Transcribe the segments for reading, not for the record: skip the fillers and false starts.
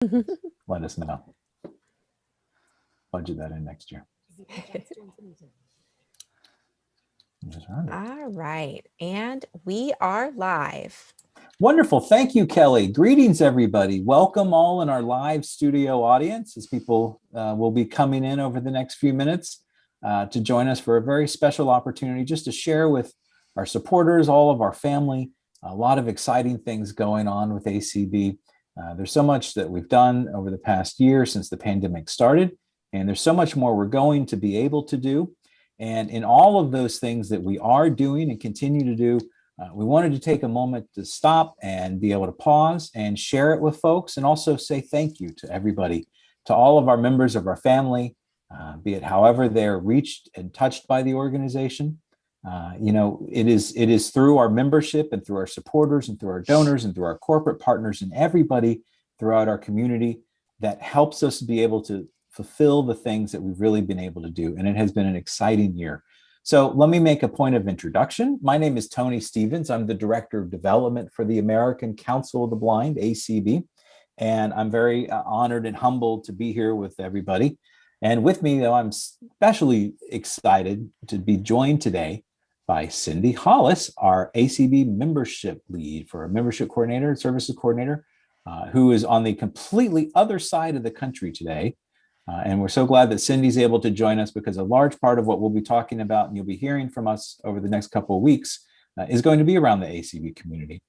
let us know. Budget that in next year. All right. And we are live. Wonderful. Thank you, Kelly. Greetings, everybody. Welcome all in our live studio audience as people will be coming in over the next few minutes to join us for a very special opportunity just to share with our supporters, all of our family, a lot of exciting things going on with ACB. There's so much that we've done over the past year since the pandemic started, and there's so much more we're going to be able to do. And in all of those things that we are doing and continue to do, we wanted to take a moment to stop and be able to pause and share it with folks, and also say thank you to everybody, to all of our members of our family, be it however they're reached and touched by the organization. It is through our membership and through our supporters and through our donors and through our corporate partners and everybody throughout our community that helps us be able to fulfill the things that we've really been able to do. And it has been an exciting year. So let me make a point of introduction. My name is Tony Stevens. I'm the Director of Development for the American Council of the Blind, ACB. And I'm very honored and humbled to be here with everybody. And with me, though, I'm especially excited to be joined today by Cindy Hollis, our ACB membership lead for a membership coordinator and services coordinator, who is on the completely other side of the country today. And we're so glad that Cindy's able to join us, because a large part of what we'll be talking about and you'll be hearing from us over the next couple of weeks is going to be around the ACB community,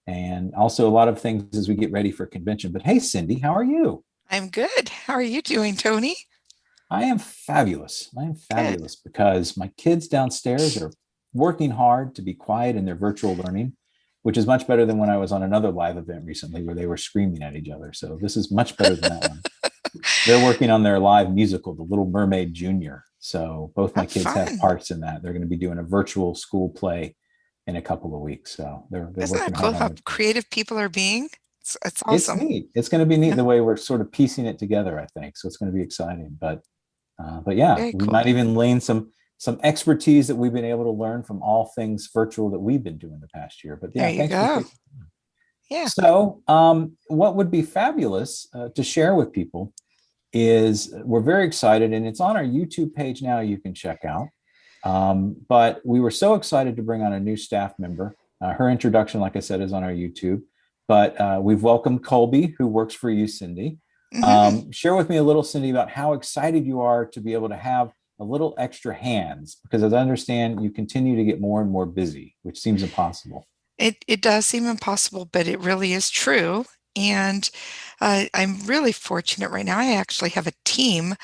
and also a lot of things as we get ready for convention. But hey, Cindy, how are you? I'm good. How are you doing, Tony? I am fabulous. Because my kids downstairs are working hard to be quiet in their virtual learning, which is much better than when I was on another live event recently where they were screaming at each other. So this is much better than that one. They're working on their live musical, The Little Mermaid Junior. So both my kids have parts in that. They're going to be doing a virtual school play in a couple of weeks. So they're Isn't working that cool hard how on it. creative people are being? It's awesome. It's neat. It's going to be neat the way we're sort of piecing it together, I think. So it's going to be exciting. But yeah, Very we cool. might even lean some expertise that we've been able to learn from all things virtual that we've been doing the past year. But yeah, There you go. Yeah. So what would be fabulous to share with people is we're very excited, and it's on our YouTube page now, you can check out. But we were so excited to bring on a new staff member. Her introduction, like I said, is on our YouTube. But we've welcomed Colby, who works for you, Cindy. Share with me a little, Cindy, about how excited you are to be able to have a little extra hands, because as I understand, you continue to get more and more busy, which seems impossible. It does seem impossible, but it really is true. And I'm really fortunate right now. I actually have a team.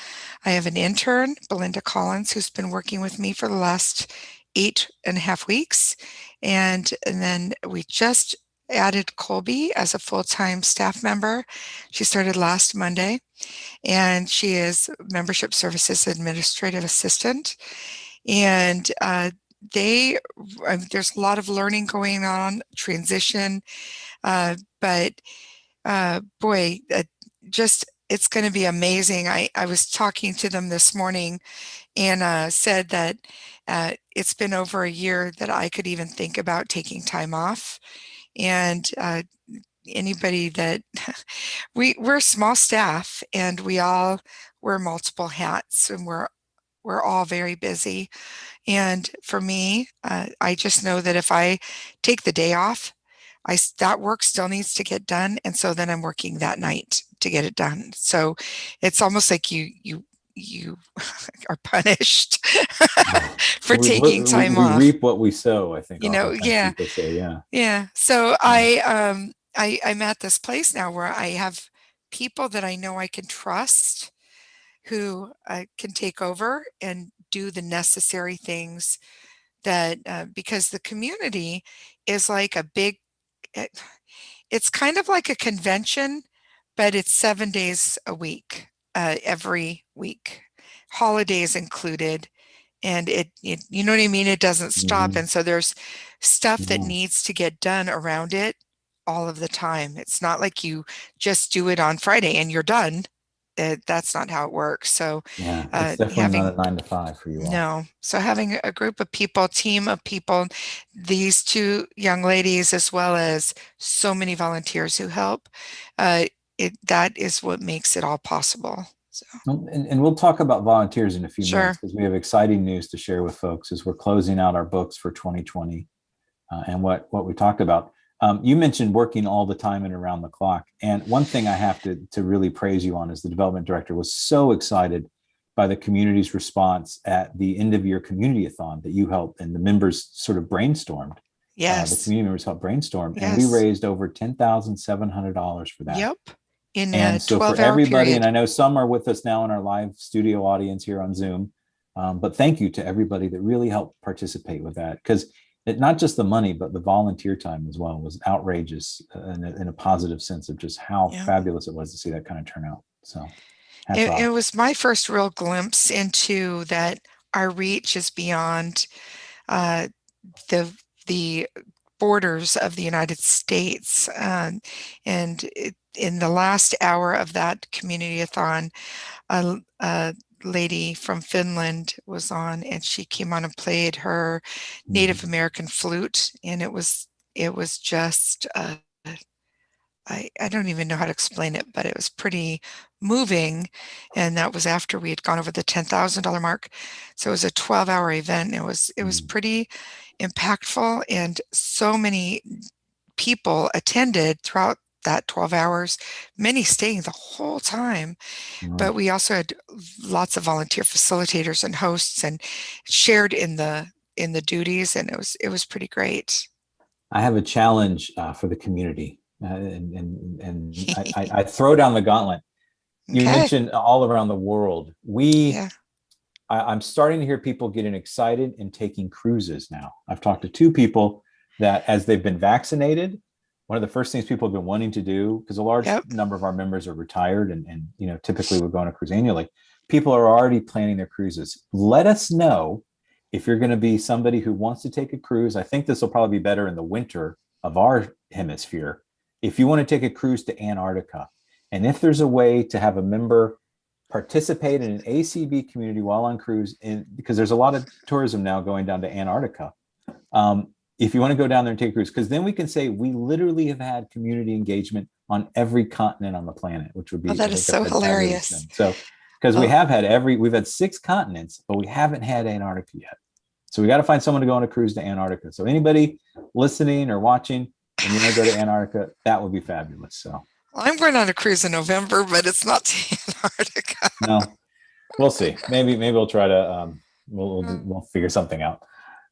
I have an intern, Belinda Collins, who's been working with me for the last 8.5 weeks. And then we just added Colby as a full-time staff member. She started last Monday, and she is membership services administrative assistant. And there's a lot of learning going on, transition, but boy, it's going to be amazing. I was talking to them this morning and said that it's been over a year that I could even think about taking time off. And anybody that we're a small staff, and we all wear multiple hats, and we're all very busy. And for me, I just know that if I take the day off, that work still needs to get done, and so then I'm working that night to get it done. So it's almost like you are punished for taking time off. We reap what we sow, I think. Yeah. People say, yeah. Yeah. So I'm at this place now where I have people that I know I can trust, who can take over and do the necessary things that because the community is like a big, it's kind of like a convention, but it's 7 days a week, every week, holidays included. And it you know what I mean? It doesn't stop. And so there's stuff that needs to get done around it all of the time. It's not like you just do it on Friday and you're done. That's not how it works. So yeah, it's definitely not a 9 to 5 for you all. No. So having a group of people, team of people, these two young ladies, as well as so many volunteers who help, that is what makes it all possible. So And we'll talk about volunteers in a few sure. minutes, because we have exciting news to share with folks as we're closing out our books for 2020 and what we talked about. You mentioned working all the time and around the clock. And one thing I have to really praise you on is the development director was so excited by the community's response at the end of year community-a-thon that you helped, and the members sort of brainstormed. The Yes. community members helped brainstorm, and we Yes. raised over $10,700 for that. Yep. In And a so for 12-hour everybody, period. and I know some are with us now in our live studio audience here on Zoom, but thank you to everybody that really helped participate with that, because not just the money, but the volunteer time as well was outrageous in a positive sense of just how fabulous it was to see that kind of turnout. So hats off. It was my first real glimpse into that our reach is beyond the borders of the United States. And in the last hour of that community-a-thon, a lady from Finland was on, and she came on and played her Native American flute, and it was just I don't even know how to explain it, but it was pretty moving. And that was after we had gone over the $10,000 mark. So it was a 12-hour event. It was pretty impactful, and so many people attended throughout that 12 hours, many staying the whole time. But we also had lots of volunteer facilitators and hosts, and shared in the duties, and it was pretty great. I have a challenge for the community, and I throw down the gauntlet. You mentioned all around the world. I'm starting to hear people getting excited and taking cruises now. I've talked to two people that, as they've been vaccinated, one of the first things people have been wanting to do, because a large number of our members are retired and typically we're going on a cruise annually. People are already planning their cruises. Let us know if you're going to be somebody who wants to take a cruise. I think this will probably be better in the winter of our hemisphere. If you want to take a cruise to Antarctica, and if there's a way to have a member participate in an ACB community while on cruise, because there's a lot of tourism now going down to Antarctica. If you want to go down there and take a cruise, because then we can say we literally have had community engagement on every continent on the planet, which would be that is so hilarious. So, because we've had 6 continents, but we haven't had Antarctica yet. So we got to find someone to go on a cruise to Antarctica. So anybody listening or watching, and you want to go to Antarctica, that would be fabulous. So I'm going on a cruise in November, but it's not to Antarctica. No, we'll see. Maybe we'll try to we'll figure something out.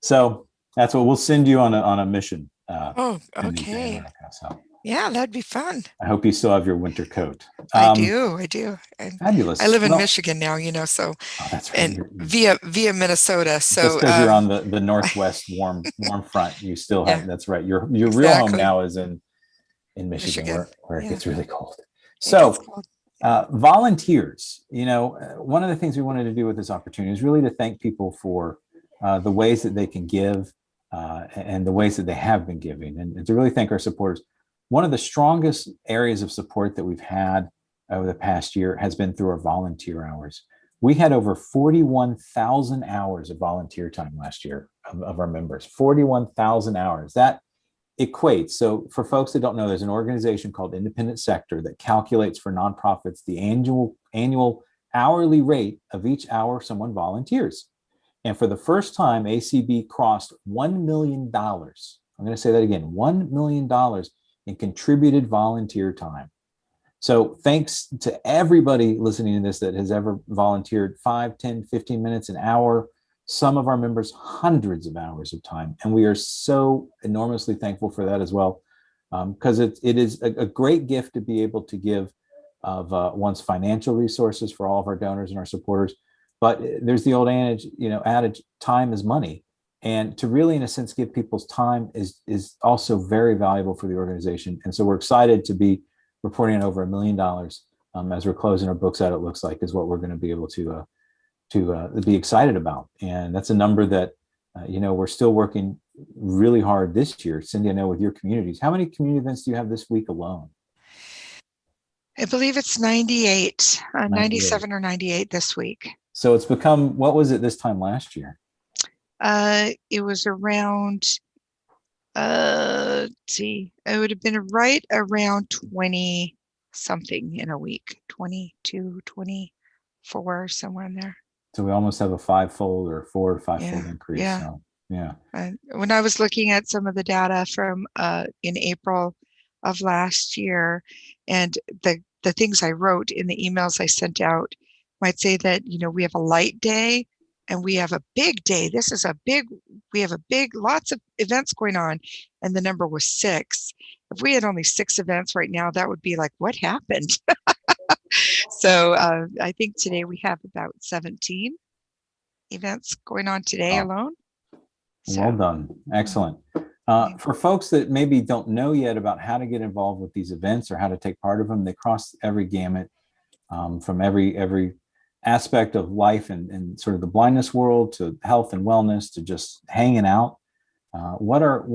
So that's what we'll send you on a mission. Okay. So yeah, that'd be fun. I hope you still have your winter coat. I do. Fabulous. I live in Michigan now, so that's right. And via Minnesota. So just because you're on the northwest warm front, you still have. That's right. Your real home now is in Michigan. Where it gets really cold. So volunteers, one of the things we wanted to do with this opportunity is really to thank people for the ways that they can give and the ways that they have been giving, and to really thank our supporters. One of the strongest areas of support that we've had over the past year has been through our volunteer hours. We had over 41,000 hours of volunteer time last year of our members, 41,000 hours. That equates. So for folks that don't know, there's an organization called Independent Sector that calculates for nonprofits the annual hourly rate of each hour someone volunteers. And for the first time, ACB crossed $1 million. I'm going to say that again, $1 million in contributed volunteer time. So thanks to everybody listening to this that has ever volunteered 5, 10, 15 minutes, an hour, some of our members, hundreds of hours of time. And we are so enormously thankful for that as well, because it is a great gift to be able to give of one's financial resources for all of our donors and our supporters. But there's the old adage, time is money. And to really, in a sense, give people's time is also very valuable for the organization. And so we're excited to be reporting on over $1 million as we're closing our books out. It looks like is what we're going to be able to be excited about. And that's a number that, we're still working really hard this year. Cindy, I know with your communities, how many community events do you have this week alone? I believe it's 98, 97 or 98 this week. So it's become, what was it this time last year? It was around, it would have been right around 20 something in a week, 22, 24, somewhere in there. So we almost have a fivefold or 4 to 5-fold Yeah, increase. yeah. So yeah. And when I was looking at some of the data from in April of last year, and the things I wrote in the emails I sent out might say that, we have a light day and we have a big day. We have a big, lots of events going on, and the number was 6. If we had only 6 events right now, that would be like, what happened? So I think today we have about 17 events going on today alone. Well done. Excellent. For folks that maybe don't know yet about how to get involved with these events or how to take part of them, they cross every gamut from every aspect of life and sort of the blindness world to health and wellness to just hanging out. What are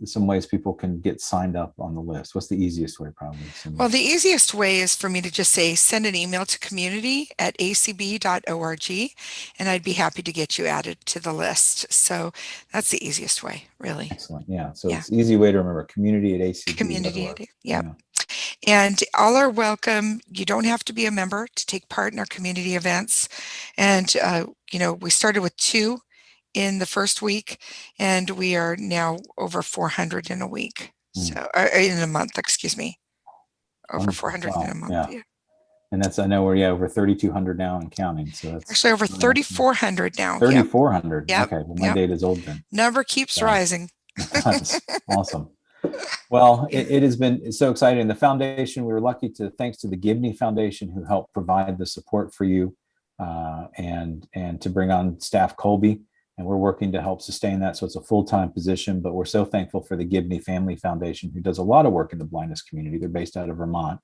some ways people can get signed up on the list? What's the easiest way, probably? Well, the easiest way is for me to just say, send an email to community@acb.org, and I'd be happy to get you added to the list. So that's the easiest way, really. Excellent. Yeah. So it's an easy way to remember, community@acb.org. Community, yep. Yeah. And all are welcome. You don't have to be a member to take part in our community events. And, we started with 2 in the first week, and we are now over 400 in a week. So, in a month, excuse me. Over Wonderful. 400 in a month. Yeah. And that's, I know we're over 3,200 now and counting. So that's actually over 3,400 now. 3,400. Yep. Okay. Well, my data's old then. Number keeps rising. That's awesome. Well, it has been so exciting. The foundation, we were lucky to, thanks to the Gibney Foundation, who helped provide the support for you and to bring on staff Colby. And we're working to help sustain that. So it's a full-time position, but we're so thankful for the Gibney Family Foundation, who does a lot of work in the blindness community. They're based out of Vermont,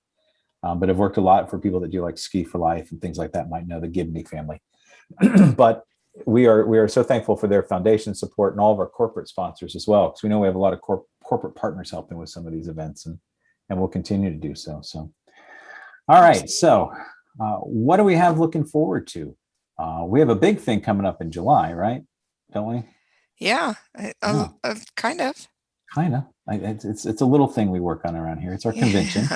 but have worked a lot for people that do like Ski for Life and things like that might know the Gibney family. But we are so thankful for their foundation support and all of our corporate sponsors as well, because we know we have a lot of corporate partners helping with some of these events, and we'll continue to do so. So, all right. So what do we have looking forward to? We have a big thing coming up in July, right? Don't we? Yeah, kind of. It's a little thing we work on around here. It's our convention.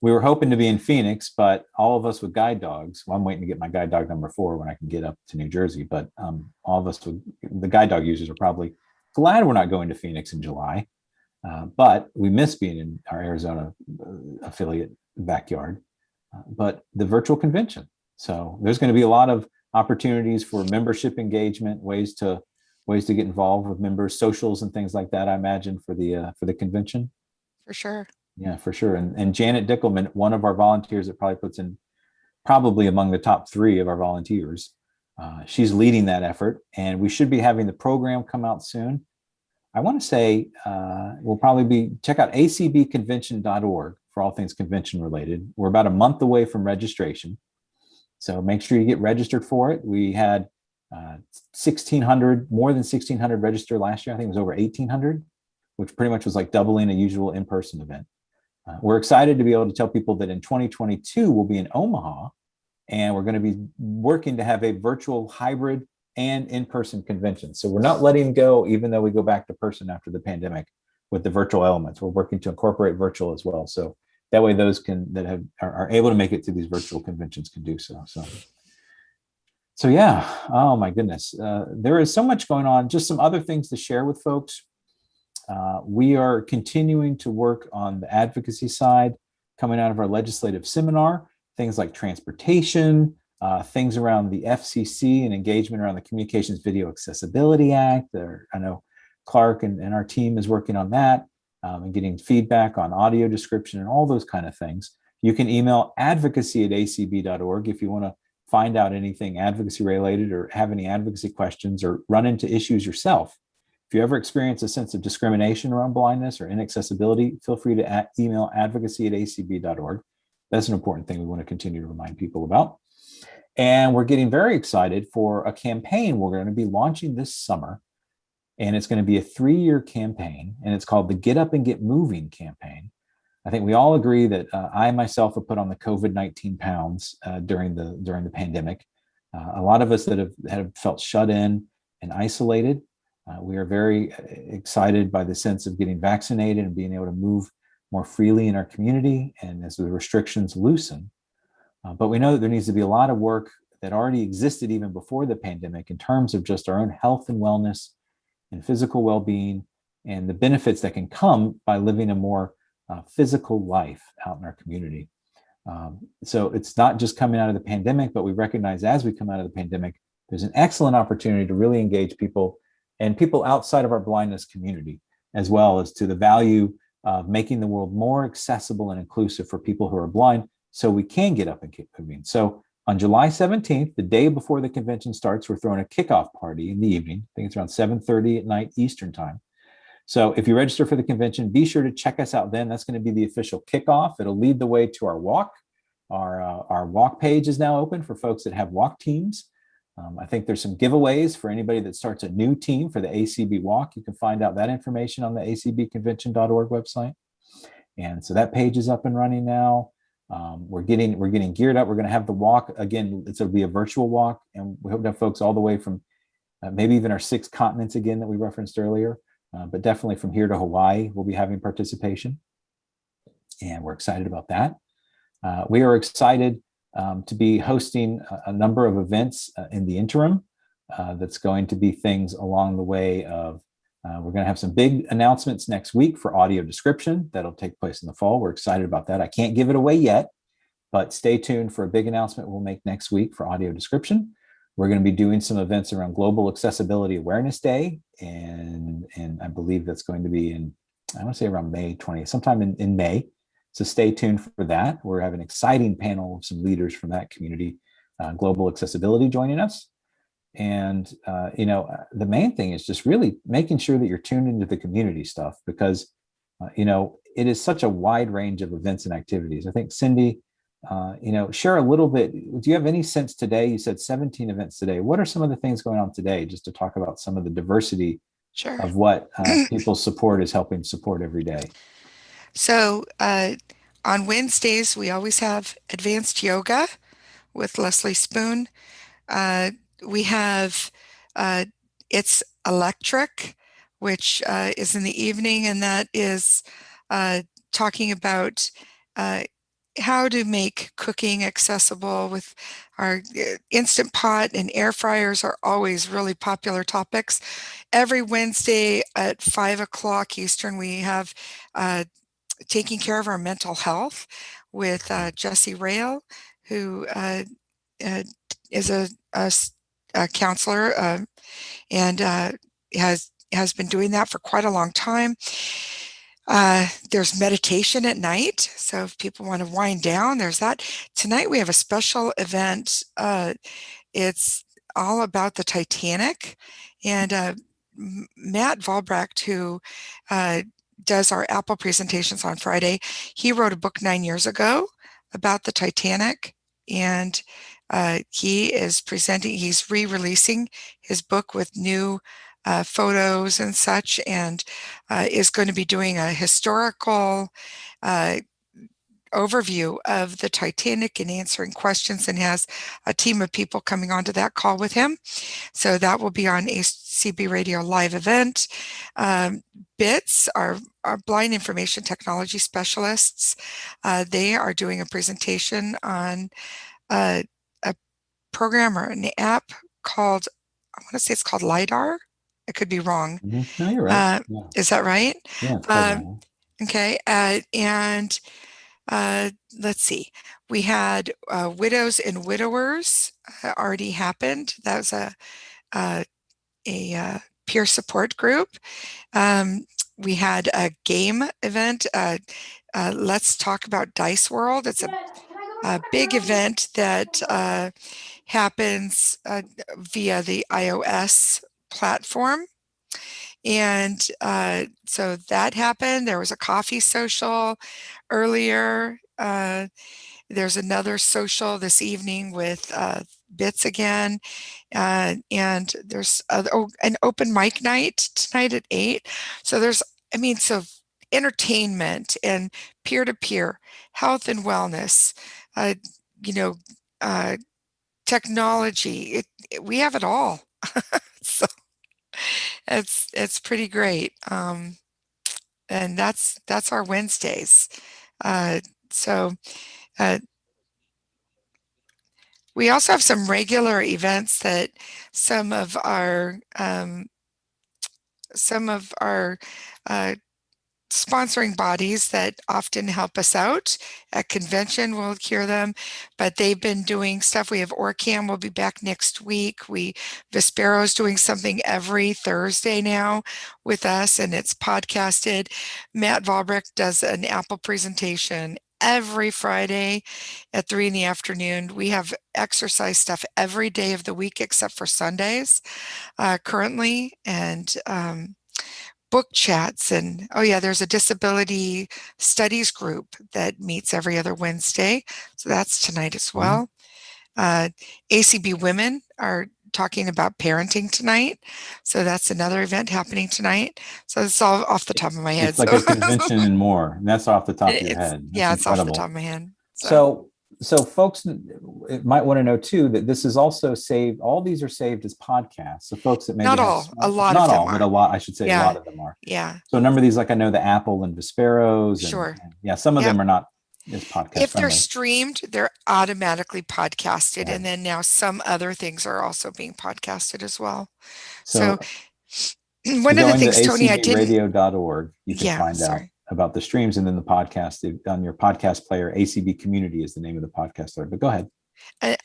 We were hoping to be in Phoenix, but all of us with guide dogs. Well, I'm waiting to get my guide dog number 4 when I can get up to New Jersey. But all of us the guide dog users are probably glad we're not going to Phoenix in July. But we miss being in our Arizona affiliate backyard. But the virtual convention. So there's going to be a lot of opportunities for membership engagement, ways to get involved with members, socials and things like that, I imagine, for the convention. For sure. Yeah, for sure. And Janet Dickelman, one of our volunteers that probably puts in probably among the top 3 of our volunteers, she's leading that effort, and we should be having the program come out soon. I want to say we'll probably check out acbconvention.org for all things convention related. We're about a month away from registration. So make sure you get registered for it. We had 1,600, more than 1,600 register last year. I think it was over 1,800, which pretty much was like doubling a usual in-person event. We're excited to be able to tell people that in 2022, we'll be in Omaha, and we're going to be working to have a virtual hybrid and in-person convention. So we're not letting go, even though we go back to person after the pandemic with the virtual elements. We're working to incorporate virtual as well. So that way those are able to make it to these virtual conventions can do so. So yeah, oh my goodness. There is so much going on. Just some other things to share with folks. We are continuing to work on the advocacy side coming out of our legislative seminar, things like transportation, things around the FCC and engagement around the Communications Video Accessibility Act. I know Clark and our team is working on that and getting feedback on audio description and all those kind of things. You can email advocacy@acb.org if you want to find out anything advocacy related or have any advocacy questions or run into issues yourself. If you ever experience a sense of discrimination around blindness or inaccessibility, feel free to email advocacy@acb.org. That's an important thing we want to continue to remind people about. And we're getting very excited for a campaign we're going to be launching this summer. And it's going to be a 3-year campaign, and it's called the Get Up and Get Moving campaign. I think we all agree that I myself have put on the COVID-19 pounds during the pandemic. A lot of us that have felt shut in and isolated. We are very excited by the sense of getting vaccinated and being able to move more freely in our community and as the restrictions loosen. But we know that there needs to be a lot of work that already existed even before the pandemic in terms of just our own health and wellness and physical well-being and the benefits that can come by living a more physical life out in our community. So it's not just coming out of the pandemic, but we recognize as we come out of the pandemic, there's an excellent opportunity to really engage people and people outside of our blindness community, as well as to the value of making the world more accessible and inclusive for people who are blind so we can get up and keep moving. So on July 17th, the day before the convention starts, we're throwing a kickoff party in the evening. I think it's around 7:30 at night Eastern time. So if you register for the convention, be sure to check us out then. That's going to be the official kickoff. It'll lead the way to our walk. Our walk page is now open for folks that have walk teams. I think there's some giveaways for anybody that starts a new team for the ACB walk. You can find out that information on the acbconvention.org website. And so that page is up and running now. We're getting geared up. We're going to have the walk again. It'll be a virtual walk, and we hope to have folks all the way from maybe even our 6 continents again that we referenced earlier, but definitely from here to Hawaii, we'll be having participation, and we're excited about that. We are excited to be hosting a number of events in the interim. That's going to be things along the way of we're going to have some big announcements next week for audio description that'll take place in the fall. We're excited about that. I can't give it away yet, but stay tuned for a big announcement we'll make next week for audio description. We're going to be doing some events around Global Accessibility Awareness Day, and I believe that's going to be I want to say around May 20th, sometime in May. So stay tuned for that. We're having an exciting panel of some leaders from that community, global accessibility, joining us. And, the main thing is just really making sure that you're tuned into the community stuff because, it is such a wide range of events and activities. I think, Cindy, share a little bit. Do you have any sense today? You said 17 events today. What are some of the things going on today, just to talk about some of the diversity of what people's support is helping support every day? So on Wednesdays, we always have advanced yoga with Leslie Spoon. We have It's Electric, which is in the evening, and that is talking about how to make cooking accessible with our Instant Pot and air fryers are always really popular topics. Every Wednesday at 5 o'clock Eastern, we have Taking Care of Our Mental Health with Jessie Rail, who is a counselor and has been doing that for quite a long time. There's meditation at night, so if people want to wind down, there's that. Tonight we have a special event. It's all about the Titanic, and Matt Valbrecht, who does our Apple presentations on Friday, he wrote a book 9 years ago about the Titanic, and he's re-releasing his book with new photos and such, and is going to be doing a historical overview of the Titanic and answering questions, and has a team of people coming onto that call with him. So that will be on ACB Radio live event. BITS, our blind information technology specialists, they are doing a presentation on a program or an app called, I want to say it's called LiDAR. I could be wrong. Mm-hmm. No, you're right. Yeah. Is that right? Yeah. Okay. And let's see. We had Widows and Widowers already happened. That was a peer support group. We had a game event. Let's talk about Dice World. It's a big event that happens via the iOS platform. And so that happened. There was a coffee social earlier. There's another social this evening with Bits again. And there's an open mic night tonight at 8. So so entertainment and peer-to-peer, health and wellness, technology. We have it all. So it's pretty great. and that's our Wednesdays. Uh, so uh, we also have some regular events that some of our um, some of our uh, sponsoring bodies that often help us out at convention. We'll hear them, but they've been doing stuff. We have OrCam will be back next week. Vispero's doing something every Thursday now with us, and it's podcasted. Matt Valbrecht does an Apple presentation every Friday at 3 in the afternoon. We have exercise stuff every day of the week except for Sundays currently, and book chats. And oh yeah, there's a disability studies group that meets every other Wednesday, so that's tonight as well. ACB women are talking about parenting tonight, so that's another event happening tonight. So it's all off the top of my head. It's like a convention and more, and that's off the top of your head. That's it's off the incredible. top of my head. So folks might want to know too that this is also saved. All these are saved as podcasts. So folks that maybe not all, a lot of them are. But a lot, I should say, a lot of them are. Yeah. So a number of these, like I know the Apple and Visperos, sure. And yeah, some of them are not as podcast if friendly. They're streamed, they're automatically podcasted, and then now some other things are also being podcasted as well. So one of the things, Tony, I didn't acbradio.org, you can find out about the streams, and then the podcast on your podcast player. ACB Community is the name of the podcast there, but go ahead.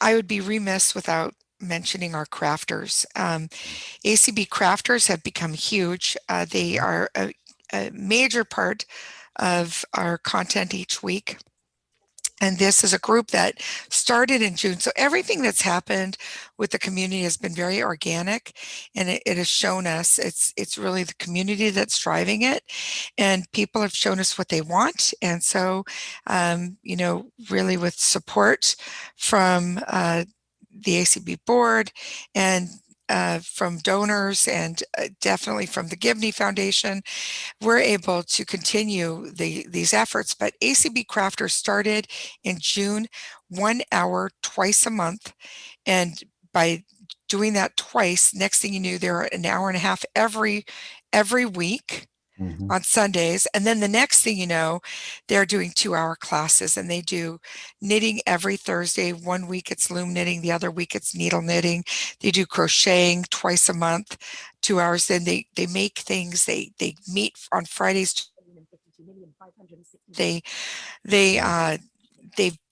I would be remiss without mentioning our crafters. ACB crafters have become huge. They are a major part of our content each week. And this is a group that started in June. So everything that's happened with the community has been very organic, and it has shown us it's really the community that's driving it, and people have shown us what they want. And so, really with support from the ACB board and from donors, and definitely from the Gibney Foundation, we're able to continue these efforts. But ACB Crafters started in June, 1 hour twice a month. And by doing that twice, next thing you knew, there were an hour and a half every week. On Sundays. And then the next thing you know, they're doing 2-hour classes, and they do knitting every Thursday. 1 week it's loom knitting, the other week it's needle knitting. They do crocheting twice a month, 2 hours. Then they make things. They meet on Fridays. They've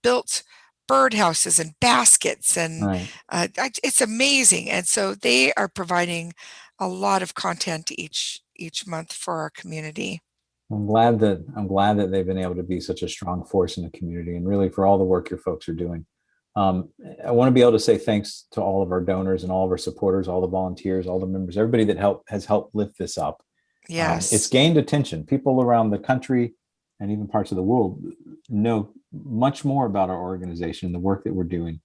built birdhouses and baskets, and it's amazing. And so they are providing a lot of content each month for our community. I'm glad that they've been able to be such a strong force in the community, and really for all the work your folks are doing. I want to be able to say thanks to all of our donors and all of our supporters, all the volunteers, all the members, everybody that has helped lift this up. Yes. It's gained attention. People around the country and even parts of the world know much more about our organization, the work that we're doing,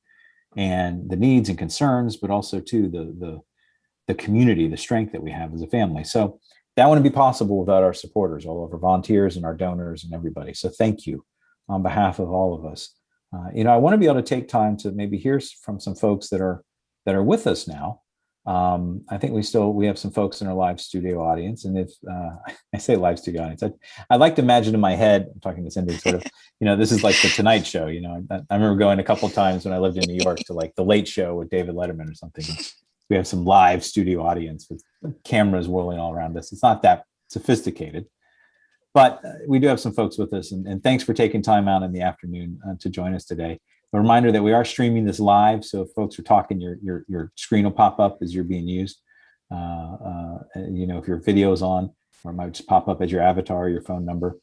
and the needs and concerns, but also too the community, the strength that we have as a family. So that wouldn't be possible without our supporters, all of our volunteers and our donors and everybody. So thank you on behalf of all of us. I want to be able to take time to maybe hear from some folks that are with us now. I think we have some folks in our live studio audience, and if I say live studio audience, I like to imagine in my head, I'm talking to Cindy, sort of, this is like the Tonight Show. I remember going a couple of times when I lived in New York to like the Late Show with David Letterman or something. We have some live studio audience with cameras whirling all around us. It's not that sophisticated, but we do have some folks with us, and thanks for taking time out in the afternoon to join us today. A reminder that we are streaming this live, so if folks are talking, your screen will pop up as you're being used. If your video is on, or it might just pop up as your avatar or your phone number.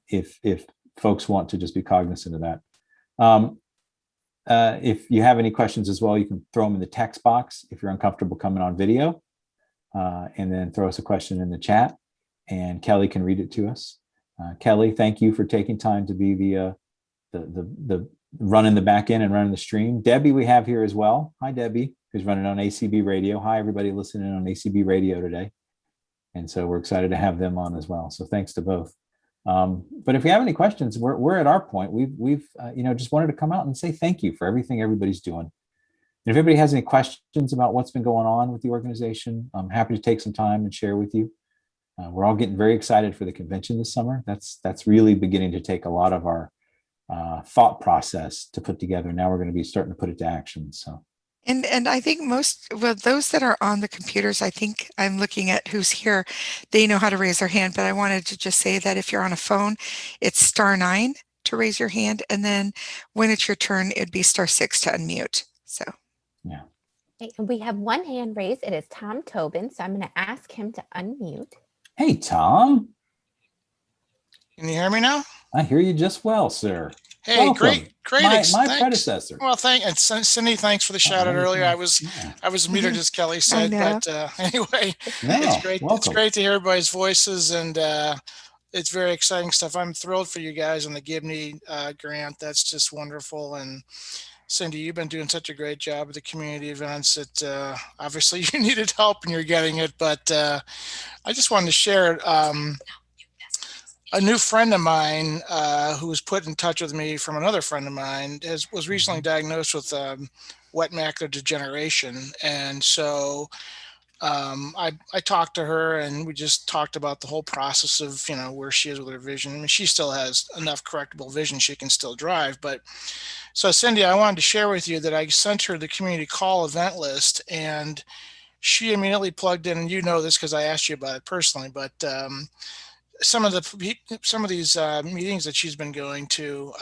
If folks want to just be cognizant of that. If you have any questions as well, you can throw them in the text box if you're uncomfortable coming on video, and then throw us a question in the chat, and Kelly can read it to us. Kelly, thank you for taking time to be the running the back end and running the stream. Debbie, we have here as well. Hi, Debbie, who's running on ACB Radio. Hi, everybody listening on ACB Radio today. And so we're excited to have them on as well. So thanks to both. But if you have any questions, we're at our point. We've just wanted to come out and say thank you for everything everybody's doing. And if anybody has any questions about what's been going on with the organization, I'm happy to take some time and share with you. We're all getting very excited for the convention this summer. That's really beginning to take a lot of our thought process to put together. Now we're going to be starting to put it to action. So. And I think those that are on the computers, I think I'm looking at who's here, they know how to raise their hand, but I wanted to just say that if you're on a phone, it's *9 to raise your hand. And then when it's your turn, it'd be *6 to unmute. So. Yeah. Okay, and we have one hand raised. It is Tom Tobin. So I'm going to ask him to unmute. Hey, Tom. Can you hear me now? I hear you just well, sir. Hey, Welcome. great. My Thanks. predecessor. Well, and Cindy, thanks for the shout out earlier. I was muted, as Kelly said, but anyway, it's great. Welcome. It's great to hear everybody's voices, and it's very exciting stuff. I'm thrilled for you guys on the Gibney grant. That's just wonderful. And Cindy, you've been doing such a great job with the community events that obviously you needed help and you're getting it. But I just wanted to share a new friend of mine who was put in touch with me from another friend of mine was recently diagnosed with wet macular degeneration. And so I talked to her and we just talked about the whole process of, where she is with her vision. I mean, she still has enough correctable vision. She can still drive. But so Cindy, I wanted to share with you that I sent her the community call event list, and she immediately plugged in, and you know this because I asked you about it personally, but some of these meetings that she's been going to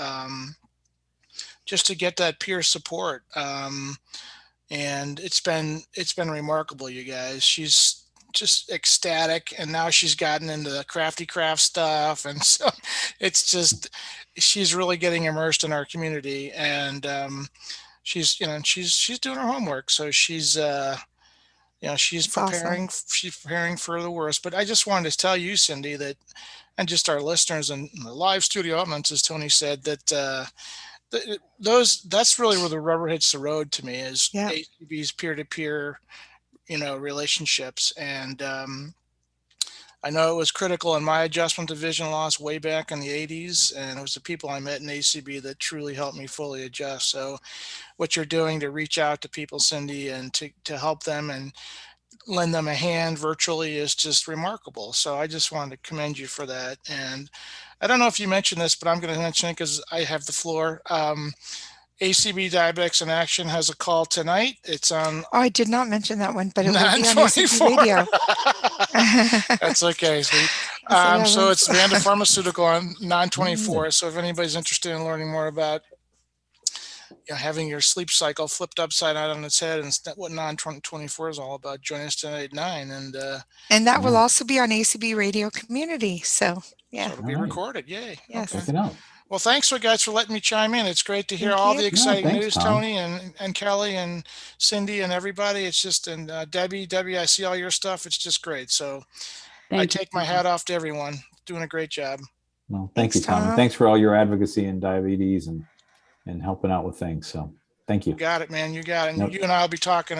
just to get that peer support, and it's been remarkable, you guys. She's just ecstatic, and now she's gotten into the crafty craft stuff, and so it's just she's really getting immersed in our community, and she's doing her homework, so she's she's preparing. Awesome. She's preparing for the worst. But I just wanted to tell you, Cindy, that, and just our listeners and the live studio audience, as Tony said, that that's really where the rubber hits the road to me, is ACB's peer-to-peer, relationships. And I know it was critical in my adjustment to vision loss way back in the 80s, and it was the people I met in ACB that truly helped me fully adjust. So what you're doing to reach out to people, Cindy, and to help them and lend them a hand virtually is just remarkable. So I just wanted to commend you for that. And I don't know if you mentioned this, but I'm going to mention it because I have the floor. ACB Diabetics in Action has a call tonight. It's on. Oh, I did not mention that one, but it will be on ACB 9/24. Radio. That's okay, sweet. So it's Vanda Pharmaceutical on 9/24. So if anybody's interested in learning more about having your sleep cycle flipped upside down on its head, and what 9/24 is all about, join us tonight at 9. And that will also be on ACB Radio Community. So yeah, so it'll be recorded. Yay. Yes. Okay. Check it out. Well, thanks, guys, for letting me chime in. It's great to hear Thank all you. the exciting thanks, news, Tom. Tony and Kelly and Cindy and everybody. It's just, and Debbie, I see all your stuff. It's just great. So I take my hat off to everyone. Doing a great job. Well, thank you, Thanks, Tom. And Tom. thanks for all your advocacy in diabetes and helping out with things. So thank you. You got it, man. You got it. And Yep. you and I will be talking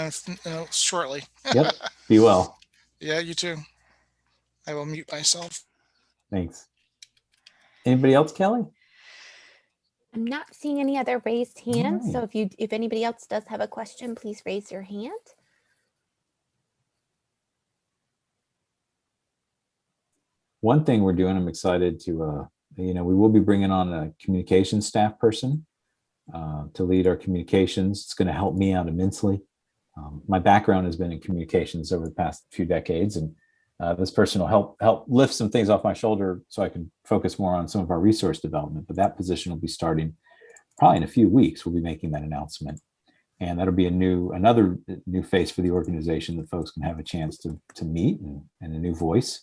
shortly. Yep. Be well. Yeah, you too. I will mute myself. Thanks. Anybody else, Kelly? I'm not seeing any other raised hands. right. So if anybody else does have a question, please raise your hand. One thing we're doing, I'm excited to, we will be bringing on a communications staff person to lead our communications. It's going to help me out immensely. My background has been in communications over the past few decades, and this person will help lift some things off my shoulder so I can focus more on some of our resource development. But that position will be starting probably in a few weeks. We'll be making that announcement, and that'll be another new face for the organization that folks can have a chance to meet, and a new voice.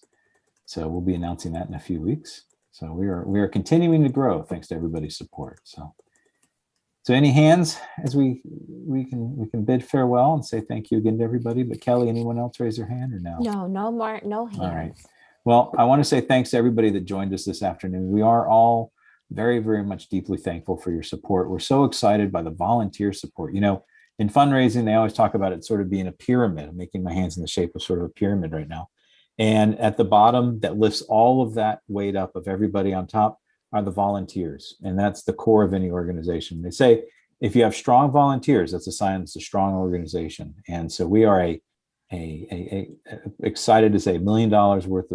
So we'll be announcing that in a few weeks. So we are continuing to grow thanks to everybody's support. So any hands as we can bid farewell and say thank you again to everybody. But Kelly, anyone else raise their hand or no? No more, no hands. All right. Well, I want to say thanks to everybody that joined us this afternoon. We are all very, very much deeply thankful for your support. We're so excited by the volunteer support. In fundraising, they always talk about it sort of being a pyramid. I'm making my hands in the shape of sort of a pyramid right now. And at the bottom that lifts all of that weight up of everybody on top are the volunteers. And that's the core of any organization. They say, if you have strong volunteers, that's a sign it's a strong organization. And so we are a excited to say $1 million worth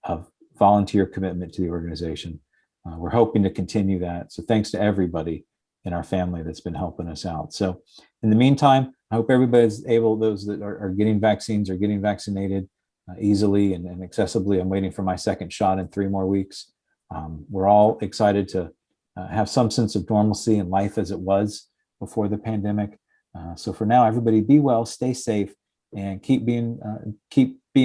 of volunteer commitment to the organization. We're hoping to continue that. So thanks to everybody in our family that's been helping us out. So in the meantime, I hope everybody's able, those that are getting vaccines are getting vaccinated easily and accessibly. I'm waiting for my second shot in 3 more weeks. We're all excited to have some sense of normalcy in life as it was before the pandemic. So for now, everybody be well, stay safe, and keep being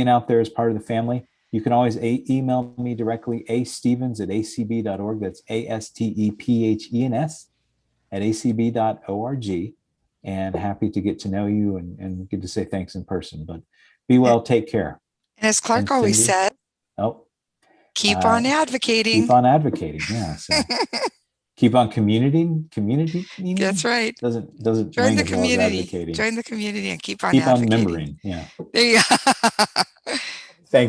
out there as part of the family. You can always email me directly, astevens@acb.org. That's ASTEPHENS@acb.org. And happy to get to know you and get to say thanks in person. But be well, take care. And as Clark And always Cindy? said, keep on advocating. Keep on advocating. Yeah. So keep on communicating. That's right. Doesn't Join ring the as well as community. advocating. Join the community and keep on Keep on advocating. remembering. Yeah. There you go.